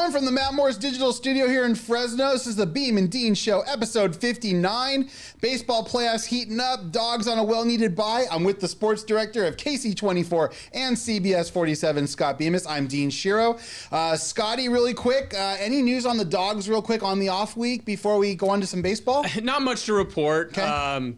everyone, from the Matt Morris Digital Studio here in Fresno. This is the Beem and Dean Show, episode 59. Baseball playoffs heating up, dogs on a well-needed bye. I'm with the sports director of KC24 and CBS47, Scott Bemis. I'm Dean Shiro. Scotty, really quick, any news on the dogs real quick on the off week before we go on to some baseball? Not much to report. Okay.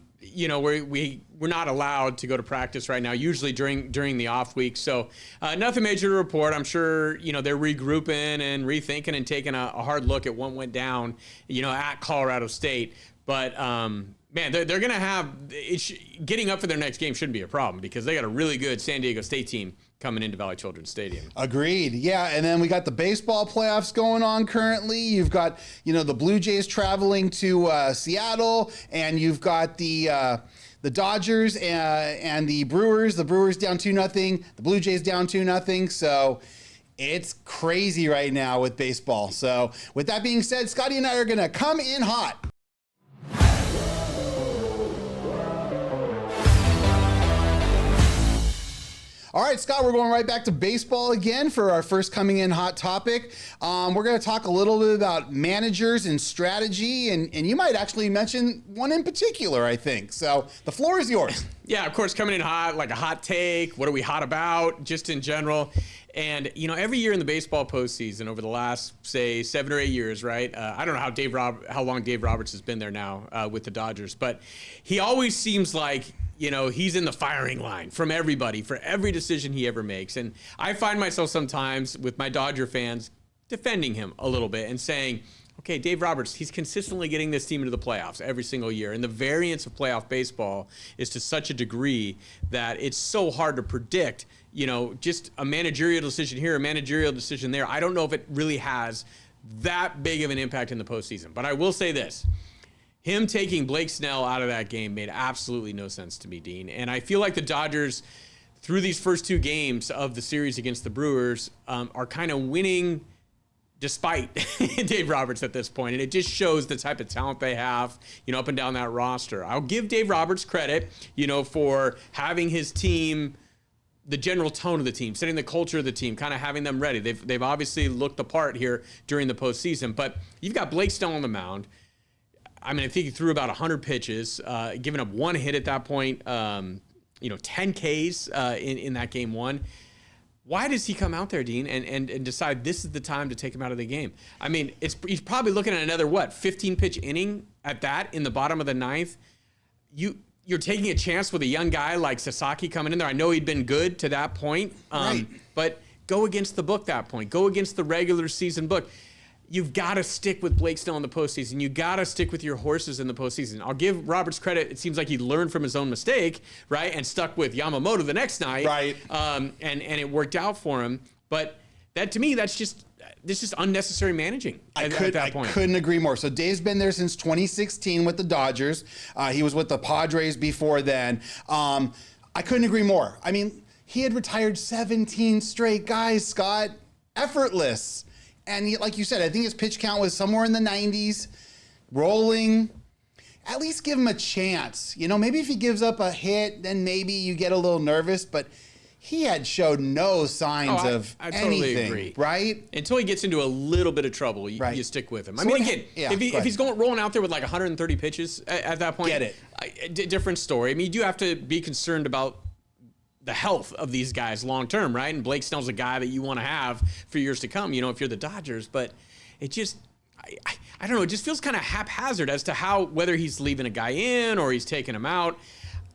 We're not allowed to go to practice right now, usually during the off week. So nothing major to report. I'm sure, they're regrouping and rethinking and taking a hard look at what went down, at Colorado State. But, man, they're going to have getting up for their next game shouldn't be a problem because they got a really good San Diego State team coming into Valley Children's Stadium. Agreed. Yeah, and then we got the baseball playoffs going on currently. You've got, the Blue Jays traveling to Seattle, and you've got the Dodgers and the Brewers. The Brewers down 2-0. The Blue Jays down 2-0. So it's crazy right now with baseball. So with that being said, Scotty and I are going to come in hot. All right, Scott, we're going right back to baseball again for our first coming in hot topic. We're going to talk a little bit about managers and strategy, and you might actually mention one in particular, I think. So the floor is yours. Yeah, of course, coming in hot, like a hot take. What are we hot about, just in general? And, every year in the baseball postseason over the last, say, 7 or 8 years, right? I don't know how long Dave Roberts has been there now with the Dodgers, but he always seems like he's in the firing line from everybody for every decision he ever makes. And I find myself sometimes with my Dodger fans defending him a little bit and saying, okay, Dave Roberts, he's consistently getting this team into the playoffs every single year. And the variance of playoff baseball is to such a degree that it's so hard to predict, just a managerial decision here, a managerial decision there. I don't know if it really has that big of an impact in the postseason. But I will say this. Him taking Blake Snell out of that game made absolutely no sense to me, Dean. And I feel like the Dodgers, through these first 2 games of the series against the Brewers, are kind of winning despite Dave Roberts at this point. And it just shows the type of talent they have, up and down that roster. I'll give Dave Roberts credit, for having his team, the general tone of the team, setting the culture of the team, kind of having them ready. They've obviously looked the part here during the postseason. But you've got Blake Snell on the mound. I think he threw about 100 pitches, giving up 1 hit at that point, 10 Ks in that game 1. Why does he come out there, Dean, and decide this is the time to take him out of the game? He's probably looking at another, 15-pitch inning at that in the bottom of the 9th. You're taking a chance with a young guy like Sasaki coming in there. I know he'd been good to that point, right. But go against the book that point. Go against the regular season book. You've got to stick with Blake Snell in the postseason. You got to stick with your horses in the postseason. I'll give Roberts credit. It seems like he learned from his own mistake, right, and stuck with Yamamoto the next night, right? And it worked out for him. But that, to me, this is just unnecessary managing at that point. I couldn't agree more. So Dave's been there since 2016 with the Dodgers. He was with the Padres before then. I couldn't agree more. He had retired 17 straight guys, Scott. Effortless. And like you said, I think his pitch count was somewhere in the 90s, rolling. At least give him a chance. Maybe if he gives up a hit, then maybe you get a little nervous. But he had showed no signs of I totally anything, agree. Right? Until he gets into a little bit of trouble, you stick with him. So if he's rolling out there with like 130 pitches at that point, get it. Different story. You do have to be concerned about the health of these guys long term, right? And Blake Snell's a guy that you want to have for years to come, if you're the Dodgers. But it just, I don't know, it just feels kind of haphazard as to whether he's leaving a guy in or he's taking him out.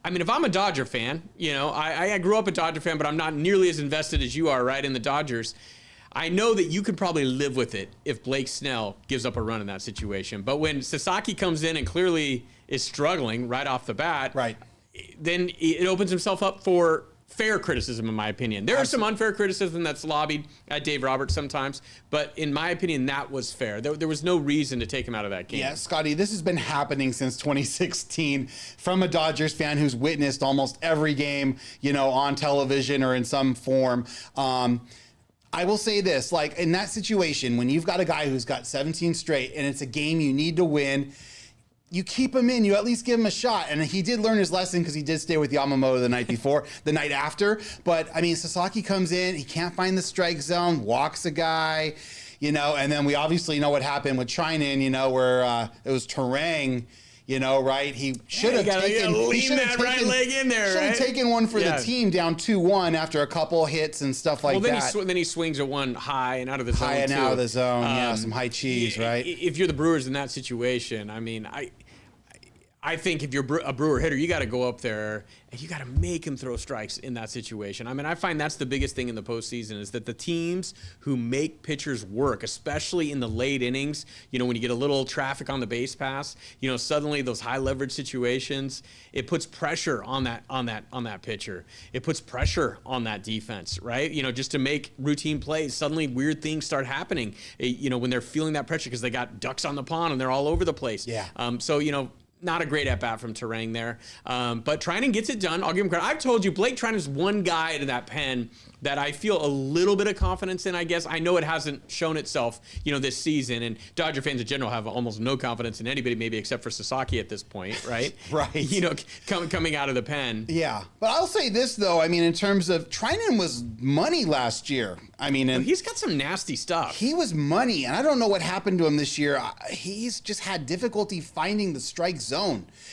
If I'm a Dodger fan, I grew up a Dodger fan, but I'm not nearly as invested as you are, right, in the Dodgers. I know that you could probably live with it if Blake Snell gives up a run in that situation. But when Sasaki comes in and clearly is struggling right off the bat, right, then it opens himself up for fair criticism, in my opinion. There is some unfair criticism that's lobbied at Dave Roberts sometimes, but in my opinion, that was fair. There was no reason to take him out of that game. Yeah, Scotty, this has been happening since 2016 from a Dodgers fan who's witnessed almost every game, on television or in some form. I will say this, like in that situation, when you've got a guy who's got 17 straight and it's a game you need to win, you keep him in, you at least give him a shot. And he did learn his lesson because he did stay with Yamamoto the night before, the night after. But, Sasaki comes in, he can't find the strike zone, walks a guy. and then we obviously know what happened with Trinan, where it was Terang. Right? He should have taken lean that right leg in there. Should have taken one for the team down 2-1 after a couple hits and stuff like that. Then he swings at one high and out of the zone. High and out of the zone, some high cheese, right? If you're the Brewers in that situation, I think if you're a Brewer hitter, you got to go up there and you got to make him throw strikes in that situation. I find that's the biggest thing in the postseason is that the teams who make pitchers work, especially in the late innings, when you get a little traffic on the base pass, suddenly those high leverage situations, it puts pressure on that pitcher. It puts pressure on that defense, right? Just to make routine plays. Suddenly weird things start happening, when they're feeling that pressure because they got ducks on the pond and they're all over the place. Yeah. Not a great at-bat from Terang there. But Trinan gets it done. I'll give him credit. I've told you, Blake Trinan is one guy to that pen that I feel a little bit of confidence in, I guess. I know it hasn't shown itself, this season. And Dodger fans in general have almost no confidence in anybody, maybe except for Sasaki at this point, right? Right. Coming out of the pen. Yeah. But I'll say this, though. In terms of Trinan was money last year. And he's got some nasty stuff. He was money, and I don't know what happened to him this year. He's just had difficulty finding the strike zone.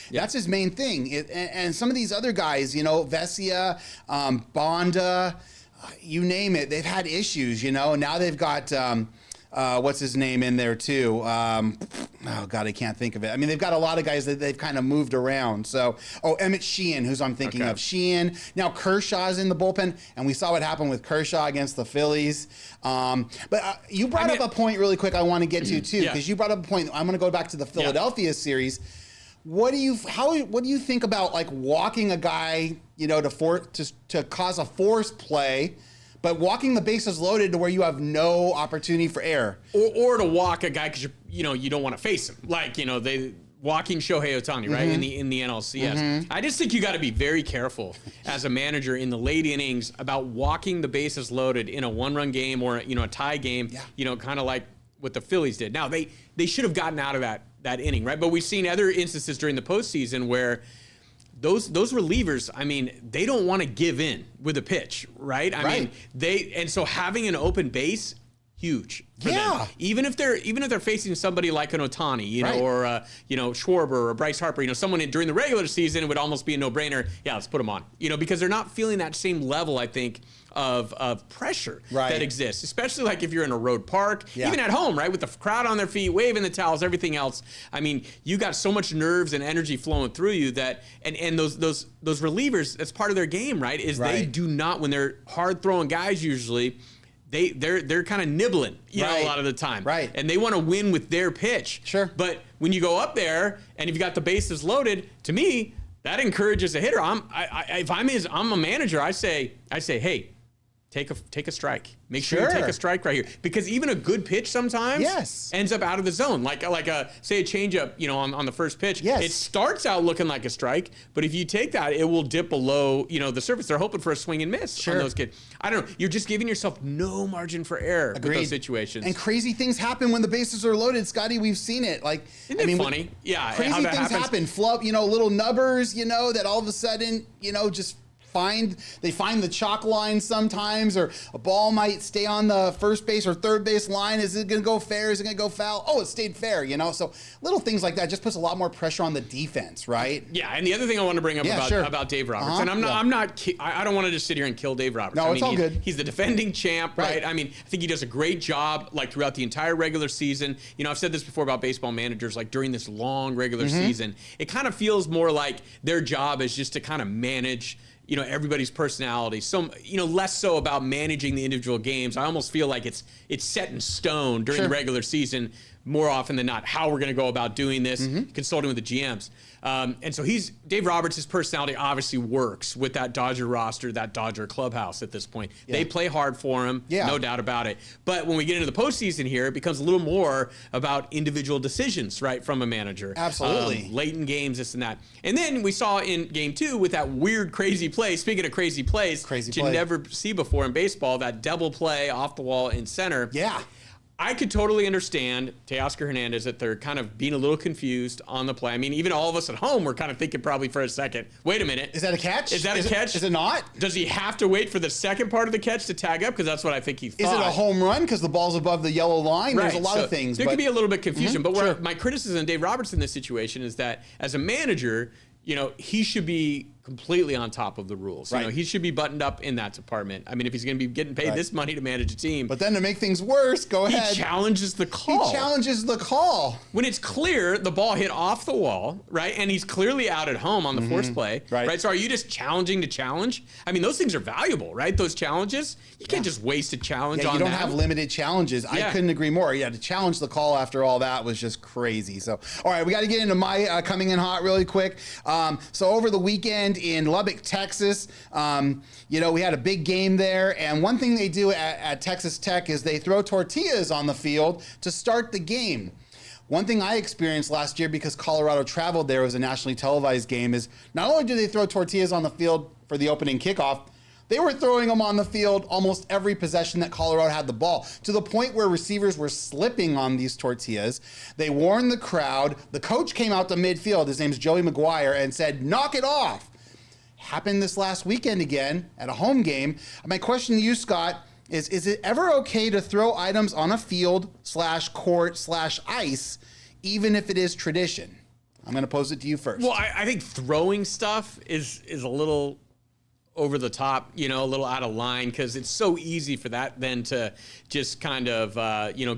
Yeah. That's his main thing. And some of these other guys, Vesia, Bonda, you name it, they've had issues, Now they've got, what's his name in there, too? Oh, God, I can't think of it. They've got a lot of guys that they've kind of moved around. So, Emmett Sheehan, who's I'm thinking of. Sheehan. Now Kershaw's in the bullpen, and we saw what happened with Kershaw against the Phillies. But you brought up a point really quick I want to get to, too, because you brought up a point. I'm going to go back to the Philadelphia series. What do you think about walking a guy, to cause a forced play, but walking the bases loaded to where you have no opportunity for error, or to walk a guy because you don't want to face him, they walking Shohei Ohtani, right, in the NLCS. I just think you got to be very careful as a manager in the late innings about walking the bases loaded in a one-run game or a tie game, kind of like what the Phillies did. Now they should have gotten out of that inning, right? But we've seen other instances during the postseason where those relievers, they don't want to give in with a pitch, right? And so having an open base, huge for them. Even if they're facing somebody like an Ohtani, or Schwarber or Bryce Harper, someone during the regular season, it would almost be a no-brainer. Yeah, let's put them on, because they're not feeling that same level, I think, of pressure that exists, especially if you're in a road park, even at home, right, with the crowd on their feet, waving the towels, everything else. You got so much nerves and energy flowing through you that, and those relievers, that's part of their game, right? They do not, when they're hard throwing guys, usually. They're kind of nibbling, a lot of the time. Right. And they want to win with their pitch. Sure. But when you go up there and you've got the bases loaded, to me, that encourages a hitter. If I'm a manager, I say, hey, take a strike. Make sure you take a strike right here, because even a good pitch sometimes ends up out of the zone. Like say a changeup, on the first pitch. It starts out looking like a strike, but if you take that, it will dip below, the surface. They're hoping for a swing and miss on those kids. I don't know. You're just giving yourself no margin for error with those situations. And crazy things happen when the bases are loaded, Scotty. We've seen it. Isn't it funny? Yeah. Crazy things happen. Flub, little nubbers, that all of a sudden, just they find the chalk line sometimes, or a ball might stay on the first base or third base line. Is it going to go fair? Is it going to go foul? Oh, it stayed fair, So little things like that just puts a lot more pressure on the defense, right? Yeah, and the other thing I want to bring up about Dave Roberts, and I don't want to just sit here and kill Dave Roberts. No, it's all good. He's the defending champ, right? I think he does a great job, throughout the entire regular season. I've said this before about baseball managers, during this long regular season, it kind of feels more like their job is just to kind of manage everybody's personality. So, less so about managing the individual games. I almost feel like it's set in stone during the regular season, more often than not, how we're going to go about doing this, consulting with the GMs. And so Dave Roberts, his personality obviously works with that Dodger roster, that Dodger clubhouse at this point. Yeah. They play hard for him, no doubt about it. But when we get into the postseason here, it becomes a little more about individual decisions, right, from a manager. Absolutely. Late in games, this and that. And then we saw in game 2 with that weird, crazy play, speaking of crazy plays, you never see before in baseball, that double play off the wall in center. Yeah. I could totally understand Teoscar Hernandez that they're kind of being a little confused on the play. I mean, even all of us at home were kind of thinking probably for a second, wait a minute. Is that a catch? Is that a catch? Is it not? Does he have to wait for the second part of the catch to tag up? Because that's what I think he thought. Is it a home run because the ball's above the yellow line? Right. There's a lot of things. There could be a little bit of confusion. But sure. my criticism of Dave Roberts in this situation is that as a manager, he should be completely on top of the rules. Right. He should be buttoned up in that department. I mean, if he's going to be getting paid this money to manage a team. But then to make things worse, go ahead. He challenges the call. He challenges the call. When it's clear the ball hit off the wall, right? And he's clearly out at home on the forced play, right? So are you just challenging to challenge? I mean, those things are valuable, right? Those challenges. You can't just waste a challenge on that. You don't have limited challenges. I couldn't agree more. Yeah, to challenge the call after all that was just crazy. So, all right, we got to get into my coming in hot really quick. So over the weekend in Lubbock, Texas, we had a big game there. And one thing they do at Texas Tech is they throw tortillas on the field to start the game. One thing I experienced last year because Colorado traveled there, it was a nationally televised game, is not only do they throw tortillas on the field for the opening kickoff, they were throwing them on the field almost every possession that Colorado had the ball, to the point where receivers were slipping on these tortillas. They warned the crowd. The coach came out to midfield, his name's Joey McGuire, and said, knock it off. Happened this last weekend again at a home game. My question to you, Scott, is it ever okay to throw items on a field /court /ice, even if it is tradition? I'm going to pose it to you first. Well, I think throwing stuff is a little over the top, a little out of line, because it's so easy for that then to just kind of,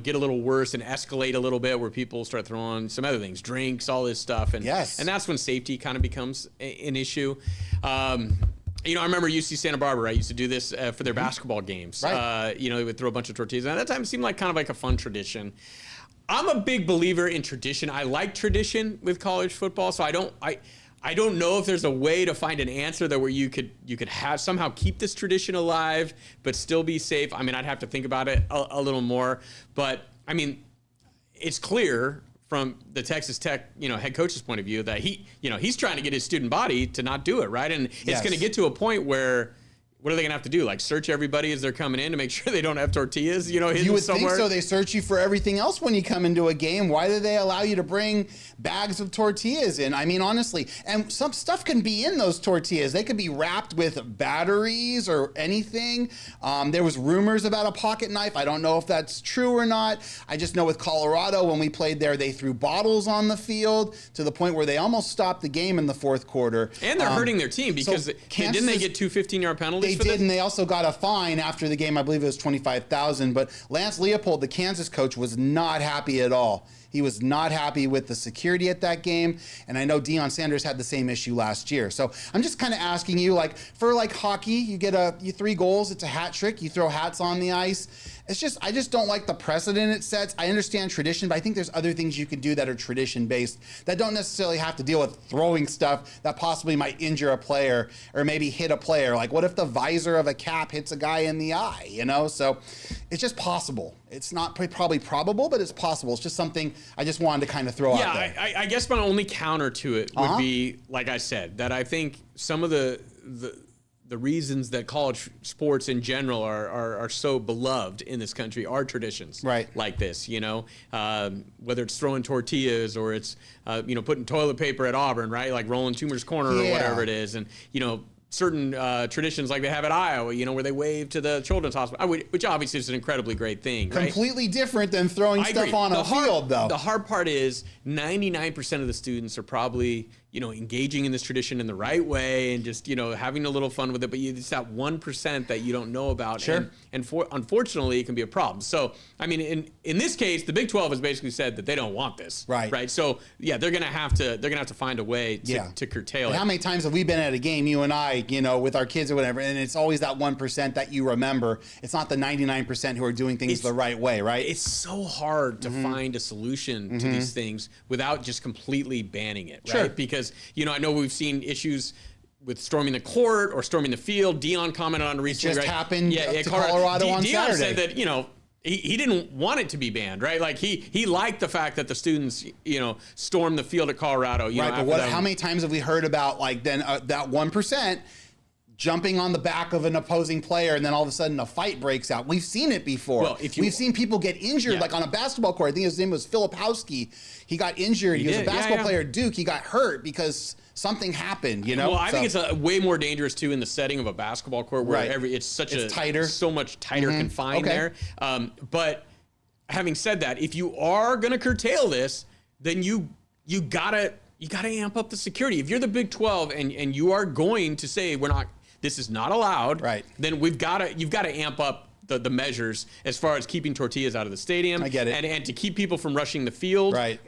get a little worse and escalate a little bit, where people start throwing some other things, drinks, all this stuff. And that's when safety kind of becomes an issue. I remember UC Santa Barbara, used to do this for their basketball games. Right. They would throw a bunch of tortillas. And at that time, it seemed like kind of like a fun tradition. I'm a big believer in tradition. I like tradition with college football, so I don't know if there's a way to find an answer that where you could have somehow keep this tradition alive but still be safe. I mean, I'd have to think about it a little more. But I mean, it's clear from the Texas Tech, head coach's point of view that he's trying to get his student body to not do it, right? And it's going to get to a point where, what are they going to have to do? Like search everybody as they're coming in to make sure they don't have tortillas, hidden You would somewhere? think so. They search you for everything else when you come into a game. Why do they allow you to bring bags of tortillas in? I mean, honestly, and some stuff can be in those tortillas. They could be wrapped with batteries or anything. There was rumors about a pocket knife. I don't know if that's true or not. I just know with Colorado, when we played there, they threw bottles on the field to the point where they almost stopped the game in the fourth quarter. And they're hurting their team because didn't they get 2 15-yard penalties? They did, and they also got a fine after the game. I believe it was $25,000. But Lance Leopold, the Kansas coach, was not happy at all. He was not happy with the security at that game. And I know Deion Sanders had the same issue last year. So I'm just kind of asking you, for hockey, you get you 3 goals, it's a hat trick. You throw hats on the ice. I just don't like the precedent it sets. I understand tradition, but I think there's other things you can do that are tradition-based that don't necessarily have to deal with throwing stuff that possibly might injure a player or maybe hit a player. Like, what if the visor of a cap hits a guy in the eye, So it's just possible. It's not probably probable, but it's possible. It's just something I just wanted to kind of throw out there. Yeah, I guess my only counter to it would be, like I said, that I think some of the reasons that college sports in general are so beloved in this country are traditions like this, whether it's throwing tortillas or it's, putting toilet paper at Auburn, right? Like rolling Toomer's Corner or whatever it is. And, certain traditions like they have at Iowa, where they wave to the children's hospital, which obviously is an incredibly great thing. Completely different than throwing stuff on a field, though. The hard part is 99% of the students are probably, engaging in this tradition in the right way and just, having a little fun with it. But it's that 1% that you don't know about. Sure. And unfortunately, it can be a problem. So, I mean, in this case, the Big 12 has basically said that they don't want this. Right. So, yeah, they're gonna have to find a way to curtail it. How many times have we been at a game, you and I, with our kids or whatever, and it's always that 1% that you remember. It's not the 99% who are doing things the right way, right? It's so hard to find a solution to these things without just completely banning it, right? Because, I know we've seen issues with storming the court or storming the field. Deion commented on recently. It just happened to Colorado on Deion Saturday. said that, he didn't want it to be banned, right? Like he liked the fact that the students, stormed the field at Colorado. Right, but how many times have we heard about that 1%? jumping on the back of an opposing player, and then all of a sudden a fight breaks out. We've seen it before. Well, we've seen people get injured, like on a basketball court. I think his name was Filipowski. He got injured. He was a basketball player at Duke. He got hurt because something happened, you know? Well, I think it's way more dangerous, too, in the setting of a basketball court where it's tighter. So much tighter confined there. But having said that, if you are going to curtail this, then you gotta amp up the security. If you're the Big 12 and you are going to say this is not allowed, then you've got to amp up the measures as far as keeping tortillas out of the stadium. I get it. And to keep people from rushing the field. Right.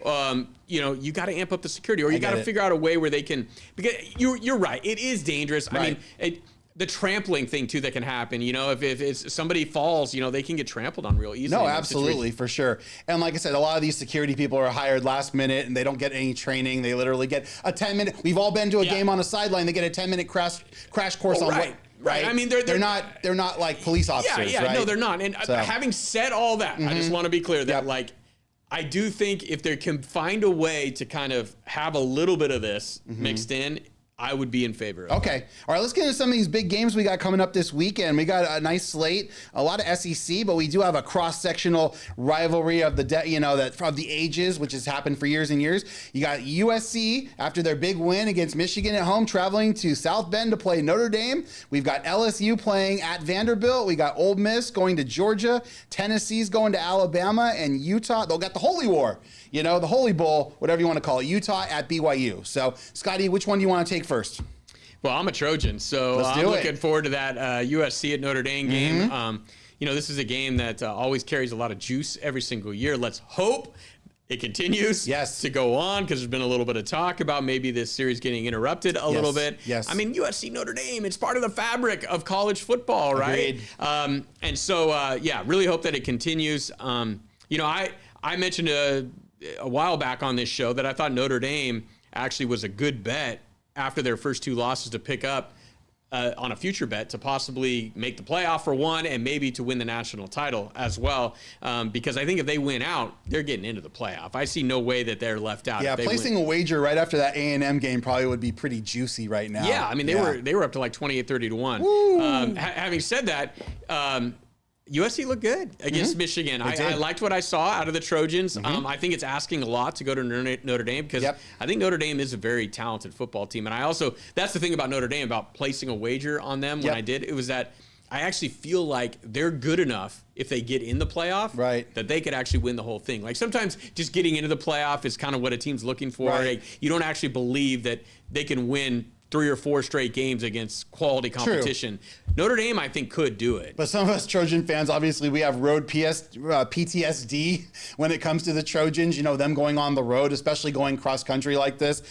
You got to amp up the security, or you got to figure out a way where they can, because you're right. It is dangerous. Right. I mean, the trampling thing too that can happen, if somebody falls, they can get trampled on real easily. No, absolutely, for sure. And like I said, a lot of these security people are hired last minute and they don't get any training. They literally get a 10-minute. We've all been to a game on a sideline. They get a 10-minute crash course on what. Right. I mean, they're not like police officers. Yeah. Right? No, they're not. And having said all that, I just want to be clear that I do think if they can find a way to kind of have a little bit of this mixed in, I would be in favor of Okay. All right, let's get into some of these big games we got coming up this weekend. We got a nice slate, a lot of SEC, but we do have a cross-sectional rivalry of of the ages, which has happened for years and years. You got USC after their big win against Michigan at home, traveling to South Bend to play Notre Dame. We've got LSU playing at Vanderbilt. We got Ole Miss going to Georgia. Tennessee's going to Alabama, and Utah. They'll get the Holy War. The Holy Bowl, whatever you want to call it, Utah at BYU. So, Scotty, which one do you want to take first? Well, I'm a Trojan, so I'm looking forward to that USC at Notre Dame game. This is a game that always carries a lot of juice every single year. Let's hope it continues to go on, because there's been a little bit of talk about maybe this series getting interrupted a little bit. Yes. I mean, USC Notre Dame, it's part of the fabric of college football, right? Agreed. And so, really hope that it continues. I mentioned a while back on this show that I thought Notre Dame actually was a good bet after their first two losses to pick up on a future bet to possibly make the playoff for one and maybe to win the national title as well. Because I think if they win out, they're getting into the playoff. I see no way that they're left out. Yeah, placing a wager right after that A&M game probably would be pretty juicy right now. Yeah, I mean, they were up to like 28-30 to 1. Having said that, USC looked good against Michigan. I liked what I saw out of the Trojans. I think it's asking a lot to go to Notre Dame, because I think Notre Dame is a very talented football team. And that's the thing about Notre Dame, about placing a wager on them when I did, it was that I actually feel like they're good enough if they get in the playoff that they could actually win the whole thing. Like sometimes just getting into the playoff is kind of what a team's looking for. Like, you don't actually believe that they can win 3 or 4 straight games against quality competition. True. Notre Dame, I think, could do it. But some of us Trojan fans, obviously, we have road PTSD when it comes to the Trojans, them going on the road, especially going cross-country like this.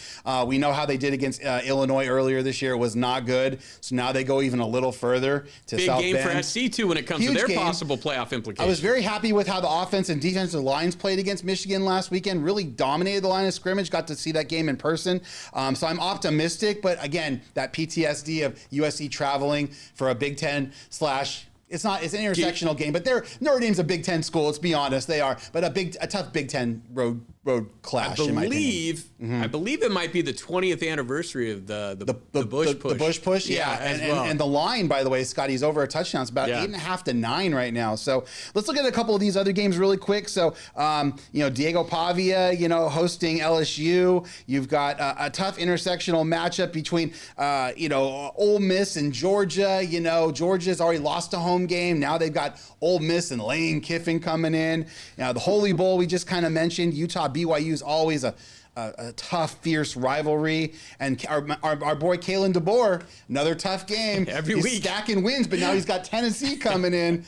We know how they did against Illinois earlier this year. It was not good. So now they go even a little further to South Bend. Big game for SC, too, when it comes to their possible playoff implications. I was very happy with how the offense and defensive lines played against Michigan last weekend. Really dominated the line of scrimmage. Got to see that game in person. So I'm optimistic, but again, that PTSD of USC traveling for a Big Ten / it's an intersectional game, but Notre Dame's a Big Ten school. Let's be honest, they are. But a tough Big Ten road clash. I believe it might be the 20th anniversary of the Bush push. The Bush push, and the line, by the way, Scotty's over a touchdown. It's about 8.5 to 9 right now. So let's look at a couple of these other games really quick. So Diego Pavia, hosting LSU. You've got a tough intersectional matchup between Ole Miss and Georgia. Georgia's already lost a home game. Now they've got Ole Miss and Lane Kiffin coming in. The Holy Bowl we just kind of mentioned. Utah BYU is always a tough, fierce rivalry. And our boy Kalen DeBoer, another tough game. He's week. Stacking wins, but now he's got Tennessee coming in,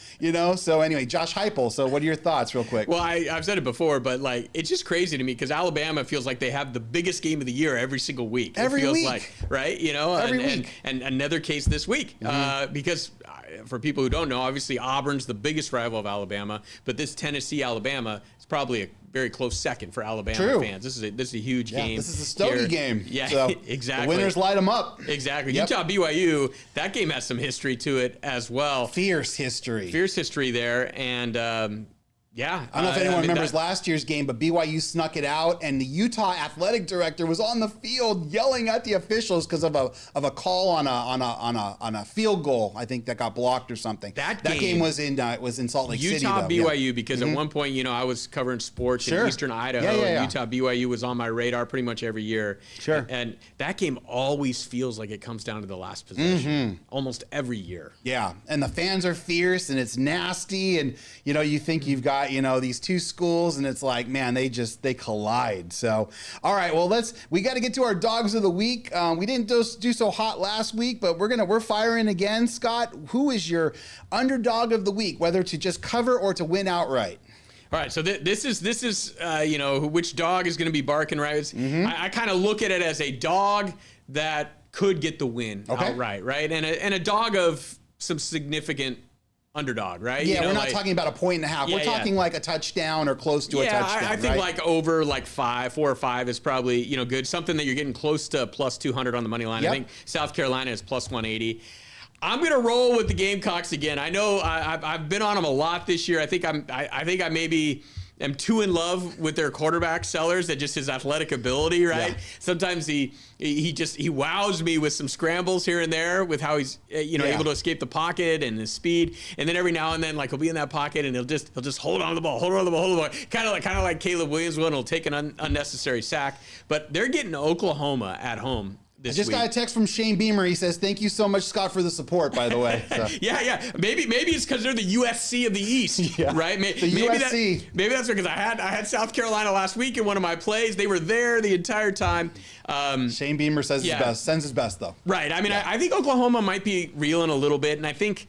So anyway, Josh Heupel. So what are your thoughts real quick? Well, I've said it before, but it's just crazy to me because Alabama feels like they have the biggest game of the year every single week. Every week. Like, right? Every week. And another case this week. Because for people who don't know, obviously Auburn's the biggest rival of Alabama, but this Tennessee-Alabama is probably a very close second for Alabama fans. This is a huge game. This is a Stogie game. Yeah, so exactly. The winners light them up. Exactly. Yep. Utah BYU, that game has some history to it as well. Fierce history. Fierce history there, and Yeah. I don't know if anyone remembers last year's game, but BYU snuck it out, and the Utah athletic director was on the field yelling at the officials because of a call on a field goal. I think that got blocked or something. That game was in Salt Lake City. Utah BYU, because at one point, I was covering sports in Eastern Idaho. And Utah BYU was on my radar pretty much every year. Sure. And that game always feels like it comes down to the last possession, almost every year. Yeah, and the fans are fierce, and it's nasty, and you think you've got these two schools, and it's like, man, they collide. So, all right, well, we got to get to our dogs of the week. We didn't do so hot last week, but we're firing again. Scott, who is your underdog of the week, whether to just cover or to win outright? All right, so this is which dog is going to be barking, right? I kind of look at it as a dog that could get the win outright, right? And a dog of some significant underdog, right? Yeah, we're not talking about a point and a half. We're talking like a touchdown or close to a touchdown. I think like over like 4 or 5 is probably good. Something that you're getting close to plus 200 on the money line. I think South Carolina is plus 180. I'm gonna roll with the Gamecocks again. I know I've been on them a lot this year. I think I maybe am too in love with their quarterback Sellers and just his athletic ability, right? Yeah. Sometimes he wows me with some scrambles here and there with how he's able to escape the pocket and his speed. And then every now and then, like, he'll be in that pocket and he'll just hold on to the ball, kind of like Caleb Williams will, and he'll take an unnecessary sack. But they're getting Oklahoma at home. I just got a text from Shane Beamer. He says, "Thank you so much, Scott, for the support." By the way, so. yeah. Maybe it's because they're the USC of the East, right? USC. Maybe that's because I had South Carolina last week in one of my plays. They were there the entire time. Shane Beamer says his best, sends his best though. Right. I mean, I think Oklahoma might be reeling a little bit, and I think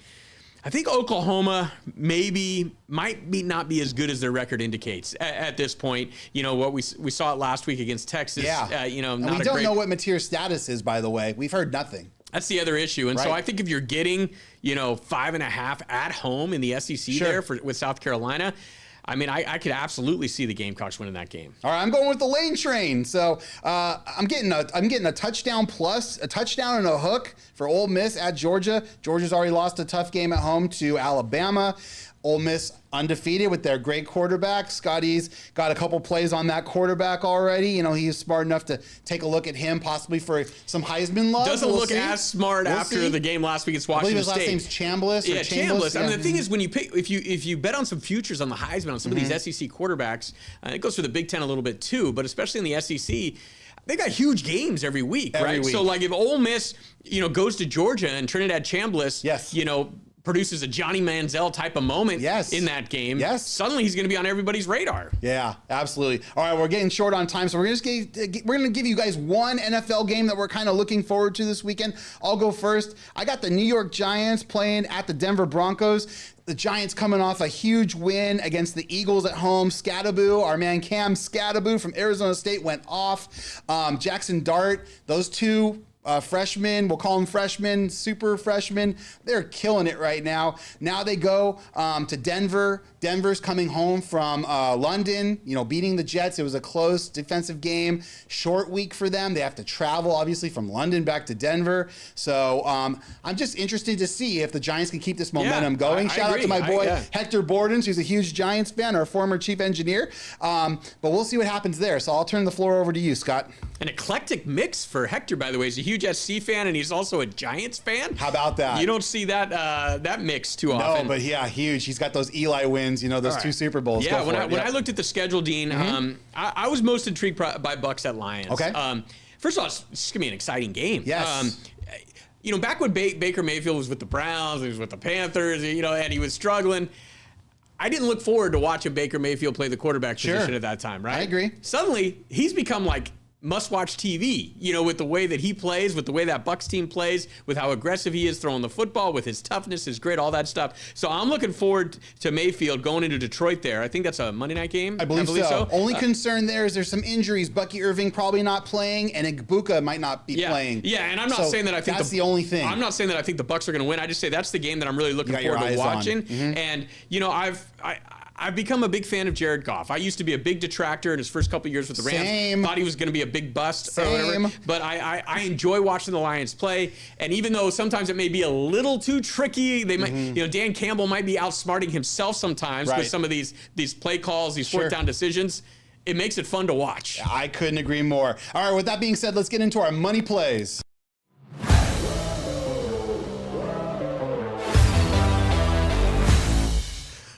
Oklahoma might not be as good as their record indicates at this point. What we saw it last week against Texas. Yeah. And we don't know what Mateer's status is, by the way. We've heard nothing. That's the other issue. And so I think if you're getting, 5.5 at home in the SEC there with South Carolina, I mean, I could absolutely see the Gamecocks winning that game. All right, I'm going with the lane train. So I'm getting a touchdown plus, a touchdown and a hook for Ole Miss at Georgia. Georgia's already lost a tough game at home to Alabama. Ole Miss undefeated with their great quarterback. Scotty's got a couple plays on that quarterback already. He's smart enough to take a look at him possibly for some Heisman love. Doesn't look as smart after the game last week against Washington State. I believe his last name's Chambliss. Yeah, Chambliss. I mean, the thing is, when you pick, if you bet on some futures on the Heisman on some of these SEC quarterbacks, it goes for the Big Ten a little bit too, but especially in the SEC, they got huge games every week, right? So like if Ole Miss, goes to Georgia and Trinidad Chambliss, produces a Johnny Manziel type of moment in that game, suddenly he's going to be on everybody's radar. Yeah, absolutely. All right, we're getting short on time, so we're going to give you guys one NFL game that we're kind of looking forward to this weekend. I'll go first. I got the New York Giants playing at the Denver Broncos. The Giants coming off a huge win against the Eagles at home. Scattaboo, our man Cam Scattaboo from Arizona State, went off. Jackson Dart, those two freshmen, we'll call them freshmen, super freshmen, they're killing it right now. Now they go to Denver. Denver's coming home from London, beating the Jets. It was a close defensive game. Short week for them. They have to travel, obviously, from London back to Denver. So I'm just interested to see if the Giants can keep this momentum going. Shout out to my boy Hector Bordens, who's a huge Giants fan, our former chief engineer. But we'll see what happens there. So I'll turn the floor over to you, Scott. An eclectic mix for Hector, by the way. He's a huge SC fan, and he's also a Giants fan. How about that? You don't see that mix too often. No, but yeah, huge. He's got those Eli wins, those two Super Bowls. Yeah, when I looked at the schedule, Dean, I was most intrigued by Bucks at Lions. Okay. First of all, it's just going to be an exciting game. Yes. Back when Baker Mayfield was with the Browns, he was with the Panthers, and he was struggling, I didn't look forward to watching Baker Mayfield play the quarterback position at that time, right? I agree. Suddenly, he's become like must-watch TV, with the way that he plays, with the way that Bucs team plays, with how aggressive he is throwing the football, with his toughness, his grit, all that stuff. So I'm looking forward to Mayfield going into Detroit there. I think that's a Monday night game. I believe so. Only concern there is there's some injuries. Bucky Irving probably not playing, and Igbuka might not be playing. Yeah, and I'm not saying that I think that's the only thing. I'm not saying that I think the Bucs are going to win. I just say that's the game that I'm really looking forward to watching. And I've become a big fan of Jared Goff. I used to be a big detractor in his first couple of years with the Rams. Same. Thought he was going to be a big bust or Same. whatever. But I enjoy watching the Lions play. And even though sometimes it may be a little too tricky, they might, Dan Campbell might be outsmarting himself sometimes with some of these play calls, these fourth down decisions. It makes it fun to watch. I couldn't agree more. All right, with that being said, let's get into our money plays.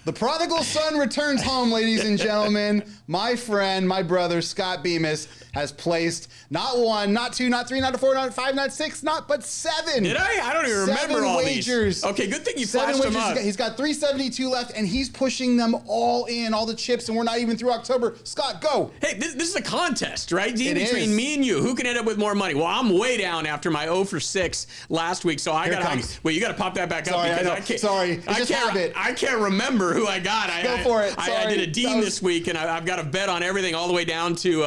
The prodigal son returns home, ladies and gentlemen. My friend, my brother, Scott Bemis, has placed not 1, not 2, not 3, not 4, not 5, not 6, but 7. Did I? I don't even remember all wagers. these. Okay, good thing you 7 flashed them wagers. up. He's got 372 left, and he's pushing them all in, all the chips, and we're not even through October. Scott, go. Hey, this is a contest, right? It Between is. me and you, who can end up with more money? Well, I'm way down after my 0 for 6 last week, so I got to. Wait, you got to pop that back Sorry, up because I can't. Sorry, it's just habit. I can't remember who I got. Go for it. I did a Dean this week, and I've got a bet on everything all the way down to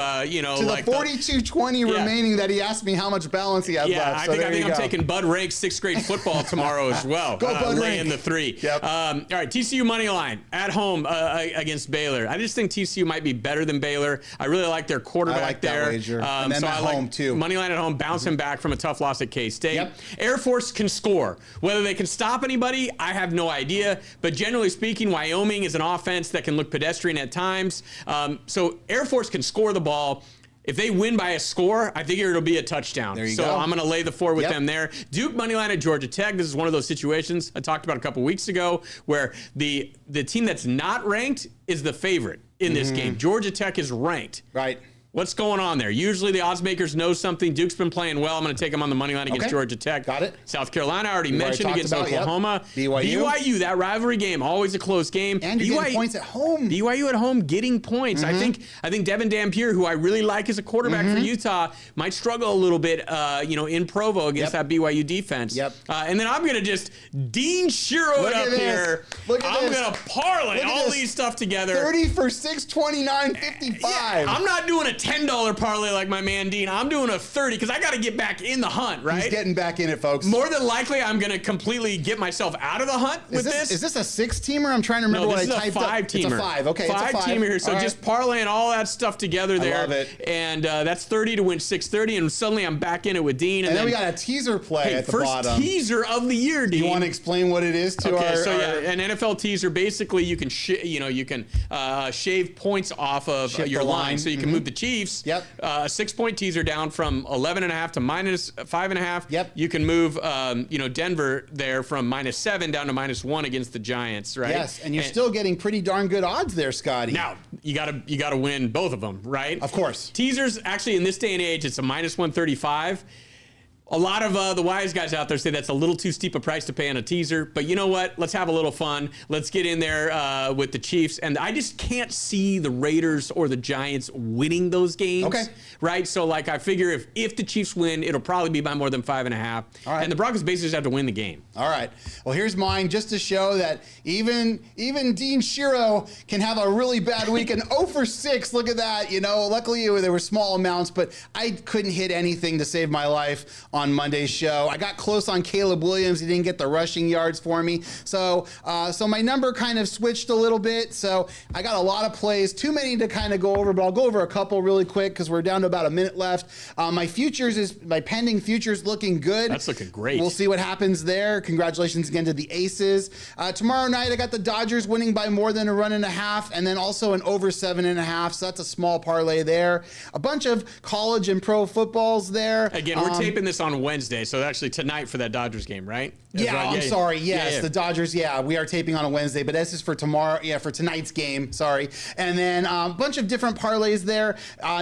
the 42.20 remaining that he asked me how much balance he has left. Yeah, I think I'm taking Bud Rake's 6th grade football tomorrow as well. Go Bud lay Rake. in the 3. Yep. All right, TCU money line at home against Baylor. I just think TCU might be better than Baylor. I really like their quarterback I like there. that wager. And then at home too. Money line at home, bouncing back from a tough loss at K-State. Yep. Air Force can score. Whether they can stop anybody, I have no idea. But generally speaking, Wyoming is an offense that can look pedestrian at times. So Air Force can score the ball. If they win by a score, I think it'll be a touchdown. There you so go. I'm going to lay the 4 with them there. Duke moneyline at Georgia Tech. This is one of those situations I talked about a couple weeks ago where the team that's not ranked is the favorite in this game. Georgia Tech is ranked. Right. What's going on there? Usually the odds makers know something. Duke's been playing well. I'm going to take them on the money line against Georgia Tech. Got it. South Carolina, I already mentioned, talked against about, Oklahoma. yep. BYU, that rivalry game, always a close game. And you're getting points at home. BYU at home getting points. I think Devin Dampier, who I really like as a quarterback for Utah, might struggle a little bit, in Provo against that BYU defense. Yep. And then I'm going to just Dean Shiro it up here. Look at I'm this. going to parlay all these stuff together. 30 for 6, 29, 55. Yeah, I'm not doing a $10 parlay like my man Dean. I'm doing a 30 because I got to get back in the hunt, right? He's getting back in it, folks. More than likely, I'm going to completely get myself out of the hunt with this. Is this a 6-teamer? I'm trying to remember what I typed up. No, this is a 5-teamer. It's a 5. Okay, it's a 5. 5-teamer here. So just parlaying all that stuff together there. I love it. And that's 30 to win 630. And suddenly I'm back in it with Dean. And then we got a teaser play at the first bottom. Teaser of the year, Dean. You want to explain what it is to an NFL teaser. Basically, you can shave points off of Shift your the line, line. so you can move the Chiefs. Yep. A 6-point teaser down from 11.5 to minus 5.5. Yep. You can move, Denver there from -7 down to -1 against the Giants, right? Yes, and you're still getting pretty darn good odds there, Scotty. Now you gotta win both of them, right? Of course. Teasers actually in this day and age, it's a -135. A lot of the wise guys out there say that's a little too steep a price to pay on a teaser, but you know what? Let's have a little fun. Let's get in there with the Chiefs, and I just can't see the Raiders or the Giants winning those games. Okay. Right? So, I figure if the Chiefs win, it'll probably be by more than 5.5. All right. And the Broncos basically just have to win the game. All right. Well, here's mine just to show that even Dean Shiro can have a really bad week. And 0 for 6, look at that. Luckily there were small amounts, but I couldn't hit anything to save my life on Monday's show. I got close on Caleb Williams. He didn't get the rushing yards for me. So my number kind of switched a little bit. So I got a lot of plays, too many to kind of go over, but I'll go over a couple really quick because we're down to about a minute left. My pending futures looking good. That's looking great. We'll see what happens there. Congratulations again to the Aces. Tomorrow night, I got the Dodgers winning by more than a run and a half, and then also an over 7.5. So that's a small parlay there. A bunch of college and pro footballs there. Again, we're taping this on Wednesday, so actually tonight for that Dodgers game, right? I'm sorry. Yes, Yeah. the Dodgers. Yeah, we are taping on a Wednesday, but this is for tomorrow. Yeah, for tonight's game. Sorry. And then a bunch of different parlays there.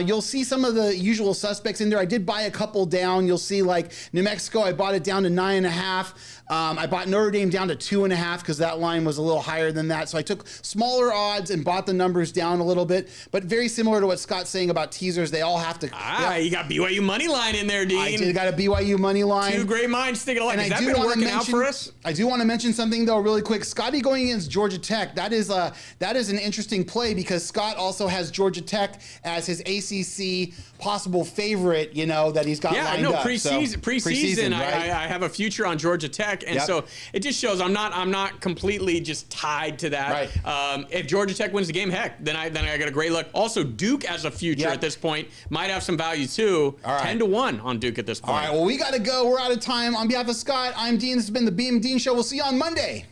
You'll see some of the usual suspects in there. I did buy a couple down. You'll see New Mexico. I bought it down to 9.5. I bought Notre Dame down to 2.5 because that line was a little higher than that. So I took smaller odds and bought the numbers down a little bit. But very similar to what Scott's saying about teasers, they all have to. You got BYU money line in there, Dean. I did got a BYU BYU money line. Two great minds thinking alike. And Has that been working out for us? I do want to mention something though, really quick. Scotty going against Georgia Tech. That is an interesting play because Scott also has Georgia Tech as his ACC possible favorite. That he's got lined up. Preseason. Right? I have a future on Georgia Tech, and so it just shows I'm not completely just tied to that. Right. If Georgia Tech wins the game, heck, then I got a great look. Also, Duke as a future at this point might have some value too. All right. 10-1 on Duke at this point. All right. Well, we got to go. We're out of time. On behalf of Scott, I'm Dean. This has been the Beem and Dean Show. We'll see you on Monday.